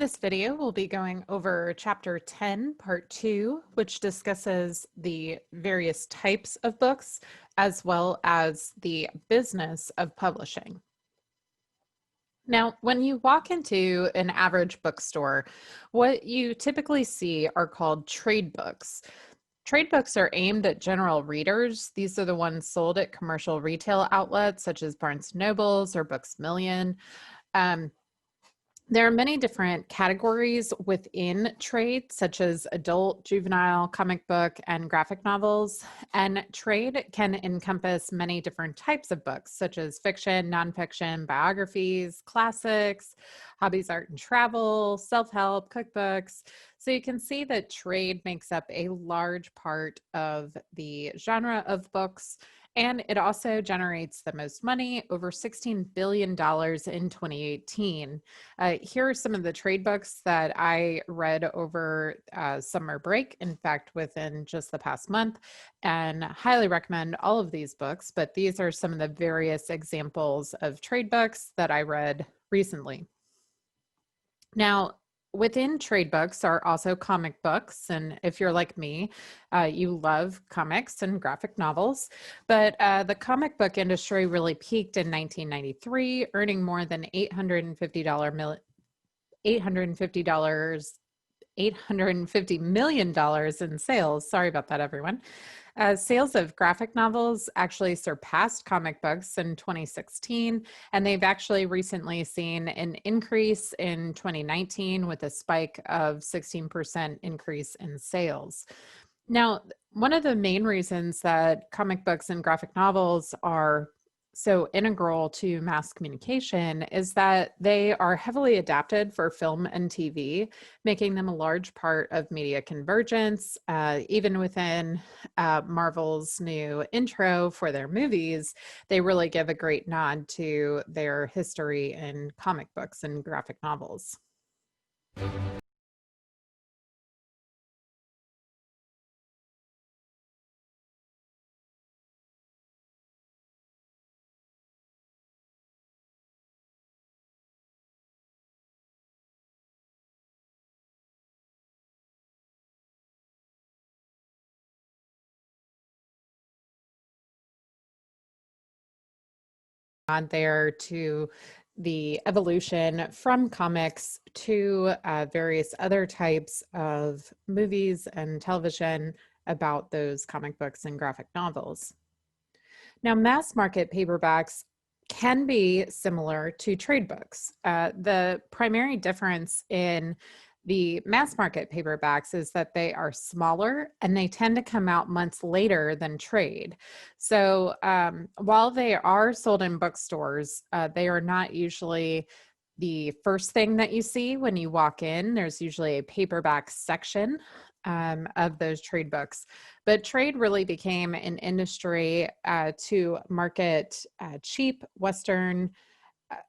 This video will be going over Chapter 10, Part 2, which discusses the various types of books as well as the business of publishing. Now, when you walk into an average bookstore, what you typically see are called trade books. Trade books are aimed at general readers. These are the ones sold at commercial retail outlets such as Barnes & Nobles or Books A Million. There are many different categories within trade, such as adult, juvenile, comic book, and graphic novels. And trade can encompass many different types of books, such as fiction, nonfiction, biographies, classics, hobbies, art and travel, self-help, cookbooks. So you can see that trade makes up a large part of the genre of books. And it also generates the most money, over $16 billion in 2018. Here are some of the trade books that I read over summer break, in fact, within just the past month, and highly recommend all of these books, but these are some of the various examples of trade books that I read recently. Now, within trade books are also comic books, and if you're like me, you love comics and graphic novels, but the comic book industry really peaked in 1993, earning more than $850 million in sales. Sorry about that, everyone. Sales of graphic novels actually surpassed comic books in 2016, and they've actually recently seen an increase in 2019 with a spike of 16% increase in sales. Now, one of the main reasons that comic books and graphic novels are so integral to mass communication is that they are heavily adapted for film and TV, making them a large part of media convergence. Even within Marvel's new intro for their movies, they really give a great nod to their history in comic books and graphic novels. On there to the evolution from comics to various other types of movies and television about those comic books and graphic novels. Now, mass market paperbacks can be similar to trade books. The primary difference in the mass market paperbacks is that they are smaller and they tend to come out months later than trade. So while they are sold in bookstores, they are not usually the first thing that you see when you walk in. There's usually a paperback section of those trade books. But trade really became an industry to market cheap Western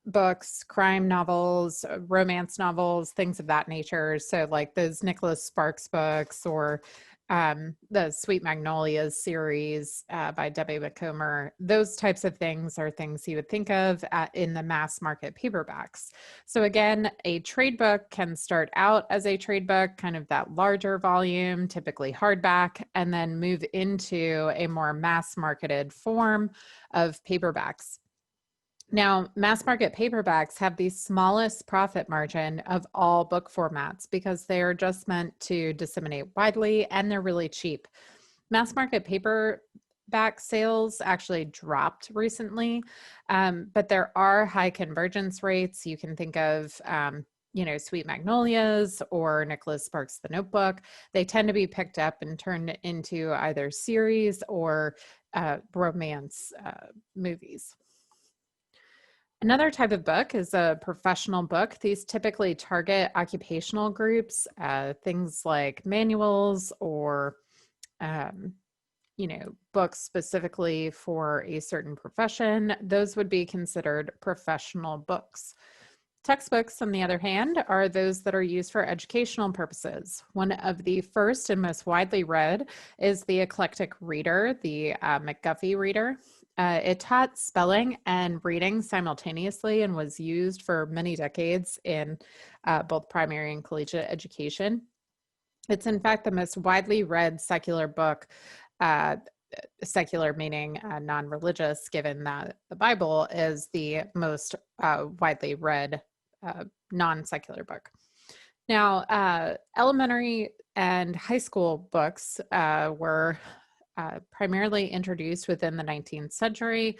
books, crime novels, romance novels, things of that nature. So like those Nicholas Sparks books or the Sweet Magnolias series by Debbie Macomber, those types of things are things you would think of in the mass market paperbacks. So again, a trade book can start out as a trade book, kind of that larger volume, typically hardback, and then move into a more mass marketed form of paperbacks. Now, mass market paperbacks have the smallest profit margin of all book formats because they are just meant to disseminate widely and they're really cheap. Mass market paperback sales actually dropped recently, but there are high convergence rates. You can think of Sweet Magnolias or Nicholas Sparks' The Notebook. They tend to be picked up and turned into either series or romance movies. Another type of book is a professional book. These typically target occupational groups, things like manuals or, books specifically for a certain profession. Those would be considered professional books. Textbooks, on the other hand, are those that are used for educational purposes. One of the first and most widely read is the Eclectic Reader, the McGuffey Reader. It taught spelling and reading simultaneously and was used for many decades in both primary and collegiate education. It's in fact the most widely read secular book, uh, secular meaning non-religious, given that the Bible is the most widely read non-secular book. Now, elementary and high school books were primarily introduced within the 19th century.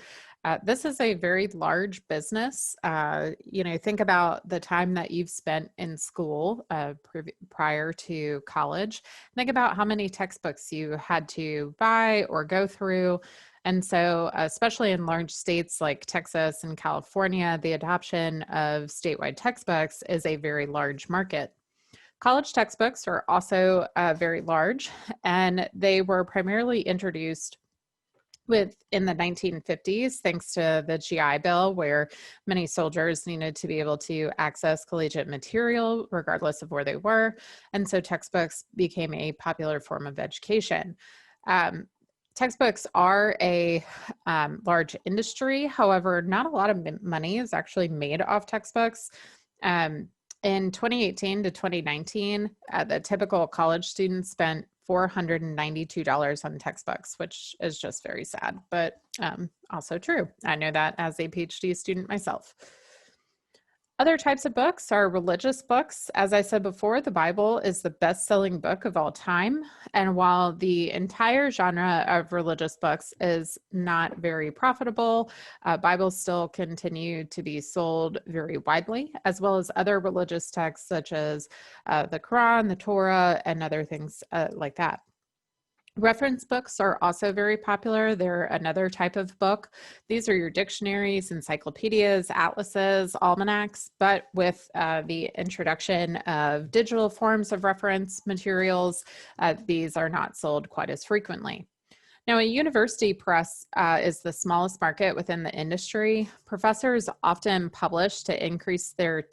This is a very large business. Think about the time that you've spent in school prior to college. Think about how many textbooks you had to buy or go through. And so, especially in large states like Texas and California, the adoption of statewide textbooks is a very large market. College textbooks are also very large, and they were primarily introduced in the 1950s, thanks to the GI Bill, where many soldiers needed to be able to access collegiate material regardless of where they were. And so textbooks became a popular form of education. Textbooks are a large industry. However, not a lot of money is actually made off textbooks. In 2018 to 2019, the typical college student spent $492 on textbooks, which is just very sad, but also true. I know that as a PhD student myself. Other types of books are religious books. As I said before, the Bible is the best-selling book of all time. And while the entire genre of religious books is not very profitable, Bibles still continue to be sold very widely, as well as other religious texts such as the Quran, the Torah, and other things like that. Reference books are also very popular. They're another type of book. These are your dictionaries, encyclopedias, atlases, almanacs, but with the introduction of digital forms of reference materials, these are not sold quite as frequently. Now, a university press is the smallest market within the industry. Professors often publish to increase their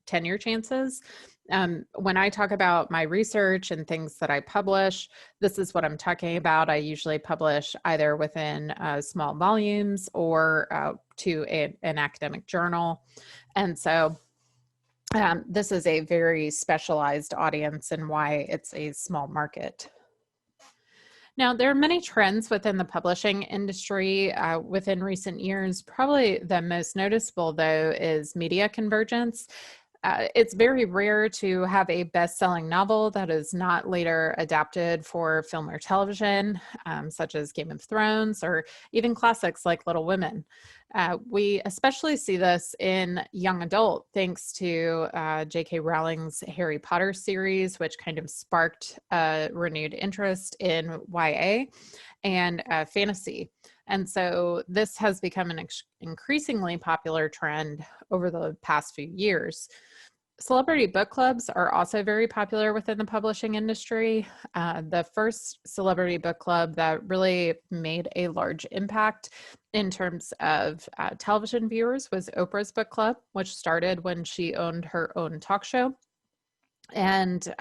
tenure chances. When I talk about my research and things that I publish, this is what I'm talking about. I usually publish either within small volumes or to an academic journal. And so this is a very specialized audience and why it's a small market. Now, there are many trends within the publishing industry within recent years. Probably the most noticeable, though, is media convergence. It's very rare to have a best-selling novel that is not later adapted for film or television, such as Game of Thrones, or even classics like Little Women. We especially see this in young adult, thanks to J.K. Rowling's Harry Potter series, which kind of sparked a renewed interest in YA and fantasy. And so this has become an increasingly popular trend over the past few years. Celebrity book clubs are also very popular within the publishing industry. The first celebrity book club that really made a large impact in terms of television viewers was Oprah's book club, which started when she owned her own talk show. And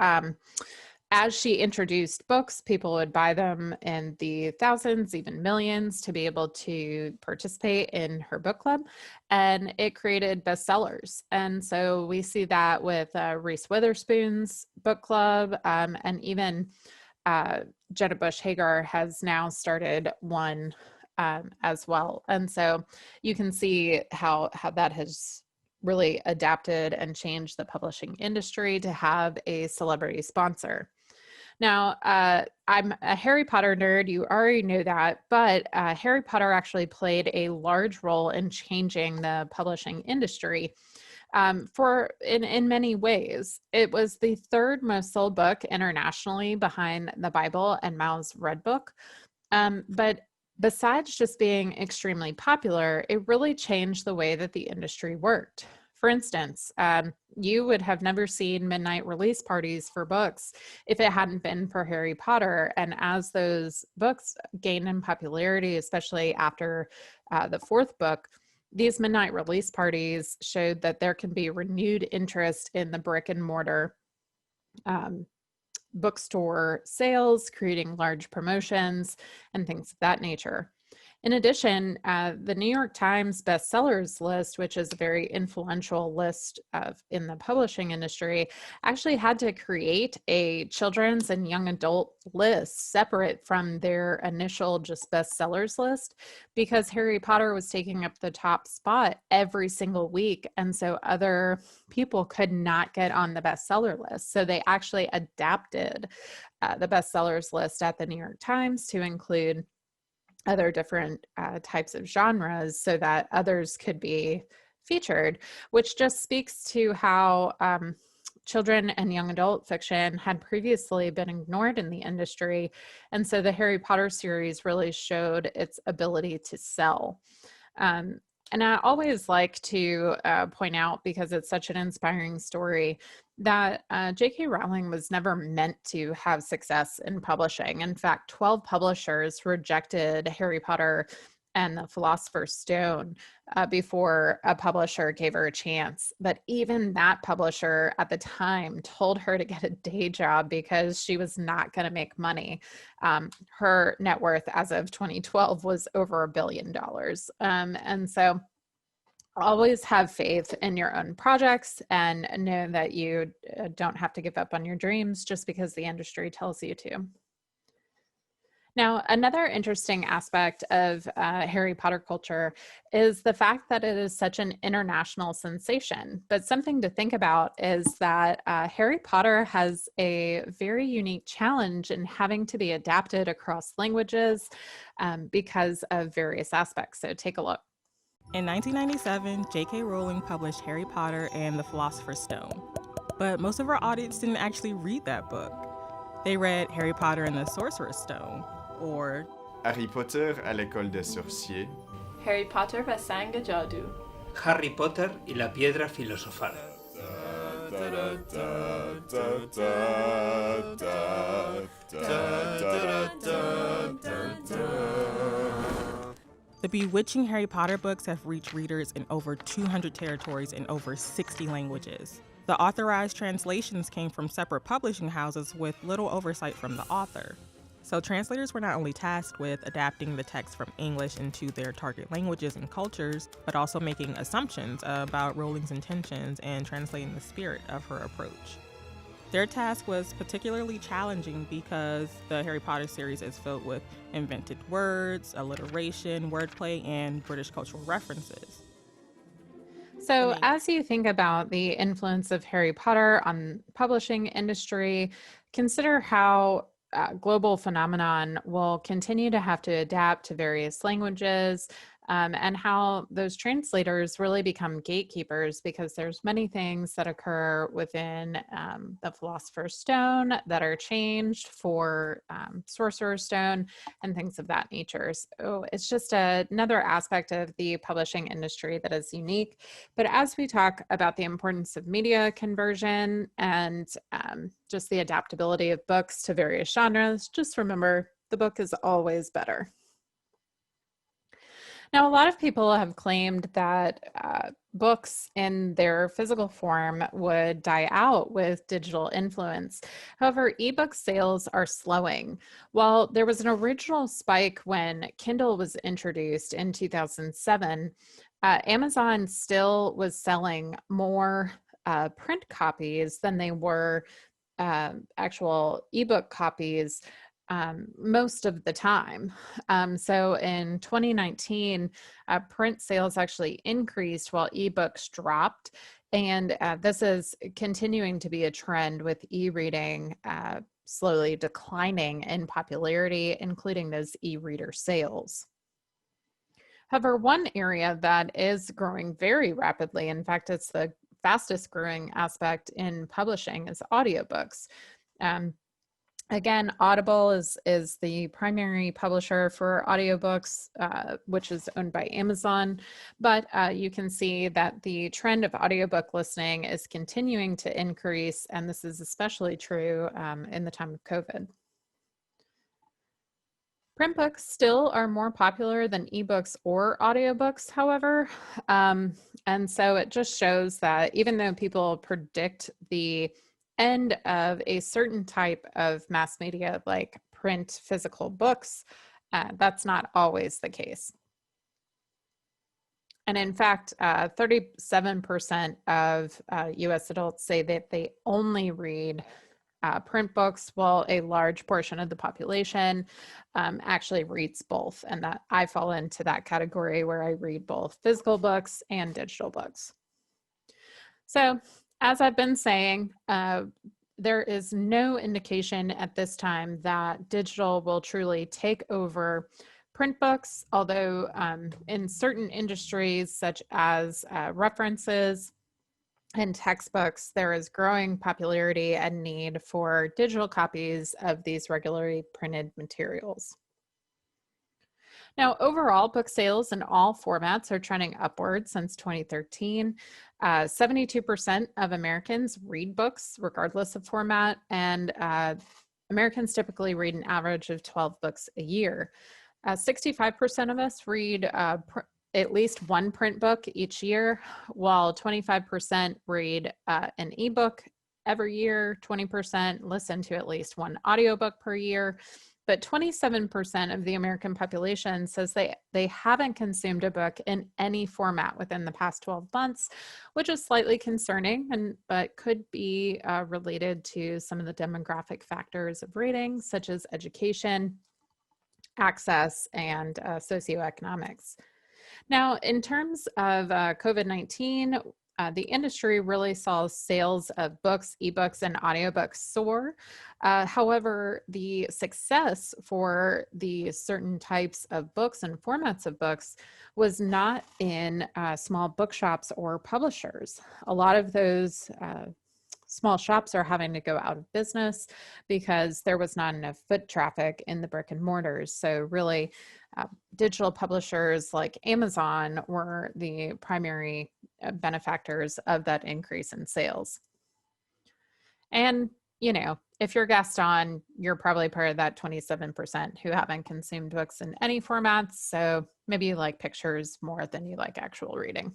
as she introduced books, people would buy them in the thousands, even millions, to be able to participate in her book club. And it created bestsellers. And so we see that with Reese Witherspoon's book club, and even Jenna Bush Hagar has now started one as well. And so you can see how that has really adapted and changed the publishing industry to have a celebrity sponsor. Now, I'm a Harry Potter nerd, you already know that, but Harry Potter actually played a large role in changing the publishing industry in many ways. It was the third most sold book internationally behind the Bible and Mao's Red Book. But besides just being extremely popular, it really changed the way that the industry worked. For instance, you would have never seen midnight release parties for books if it hadn't been for Harry Potter. And as those books gained in popularity, especially after the fourth book, these midnight release parties showed that there can be renewed interest in the brick and mortar bookstore sales, creating large promotions and things of that nature. In addition, the New York Times bestsellers list, which is a very influential list in the publishing industry, actually had to create a children's and young adult list separate from their initial just bestsellers list, because Harry Potter was taking up the top spot every single week. And so other people could not get on the bestseller list. So they actually adapted the bestsellers list at the New York Times to include other different types of genres so that others could be featured, which just speaks to how children and young adult fiction had previously been ignored in the industry. And so the Harry Potter series really showed its ability to sell. And I always like to point out, because it's such an inspiring story, that J.K. Rowling was never meant to have success in publishing. In fact, 12 publishers rejected Harry Potter and the Philosopher's Stone before a publisher gave her a chance. But even that publisher at the time told her to get a day job because she was not going to make money. Her net worth as of 2012 was over $1 billion. And so always have faith in your own projects and know that you don't have to give up on your dreams just because the industry tells you to. Now, another interesting aspect of Harry Potter culture is the fact that it is such an international sensation. But something to think about is that Harry Potter has a very unique challenge in having to be adapted across languages because of various aspects. So take a look. In 1997, J.K. Rowling published Harry Potter and the Philosopher's Stone. But most of our audience didn't actually read that book. They read Harry Potter and the Sorcerer's Stone, or Harry Potter à l'école des sorciers, Harry Potter و سنگ جادو، Harry Potter y la piedra filosofal. The bewitching Harry Potter books have reached readers in over 200 territories in over 60 languages. The authorized translations came from separate publishing houses with little oversight from the author. So translators were not only tasked with adapting the text from English into their target languages and cultures, but also making assumptions about Rowling's intentions and translating the spirit of her approach. Their task was particularly challenging because the Harry Potter series is filled with invented words, alliteration, wordplay, and British cultural references. So as you think about the influence of Harry Potter on publishing industry, consider how global phenomenon will continue to have to adapt to various languages, and how those translators really become gatekeepers, because there's many things that occur within the Philosopher's Stone that are changed for Sorcerer's Stone and things of that nature. So it's just another aspect of the publishing industry that is unique. But as we talk about the importance of media conversion and just the adaptability of books to various genres, just remember the book is always better. Now, a lot of people have claimed that books in their physical form would die out with digital influence. However, ebook sales are slowing. While there was an original spike when Kindle was introduced in 2007, Amazon still was selling more print copies than they were actual ebook copies most of the time. So in 2019, print sales actually increased while ebooks dropped. And this is continuing to be a trend with e-reading slowly declining in popularity, including those e-reader sales. However, one area that is growing very rapidly, in fact, it's the fastest growing aspect in publishing, is audiobooks. Again, Audible is the primary publisher for audiobooks, which is owned by Amazon. But you can see that the trend of audiobook listening is continuing to increase, and this is especially true in the time of COVID. Print books still are more popular than ebooks or audiobooks, however. And so it just shows that even though people predict the end of a certain type of mass media like print physical books, that's not always the case. And in fact, 37% of US adults say that they only read print books, while a large portion of the population actually reads both. And that I fall into that category where I read both physical books and digital books. So as I've been saying, there is no indication at this time that digital will truly take over print books, although in certain industries such as references and textbooks, there is growing popularity and need for digital copies of these regularly printed materials. Now, overall, book sales in all formats are trending upward since 2013. 72% of Americans read books regardless of format, and Americans typically read an average of 12 books a year. 65% of us read at least one print book each year, while 25% read an ebook every year, 20% listen to at least one audiobook per year, but 27% of the American population says they haven't consumed a book in any format within the past 12 months, which is slightly concerning, but could be related to some of the demographic factors of reading, such as education, access, and socioeconomics. Now, in terms of COVID-19, the industry really saw sales of books, ebooks, and audiobooks soar. However, the success for the certain types of books and formats of books was not in small bookshops or publishers. A lot of those small shops are having to go out of business because there was not enough foot traffic in the brick and mortars. So really, digital publishers like Amazon were the primary benefactors of that increase in sales. And, you know, if you're guest on, you're probably part of that 27% who haven't consumed books in any formats. So maybe you like pictures more than you like actual reading.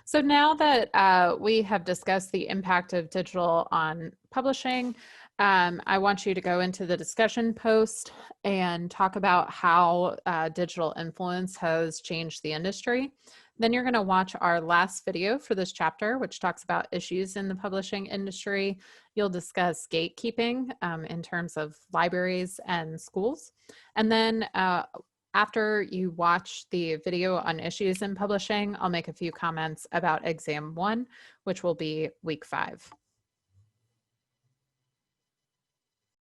So now that we have discussed the impact of digital on publishing, I want you to go into the discussion post and talk about how digital influence has changed the industry. Then you're going to watch our last video for this chapter, which talks about issues in the publishing industry. You'll discuss gatekeeping in terms of libraries and schools. And then after you watch the video on issues in publishing, I'll make a few comments about exam 1, which will be week 5.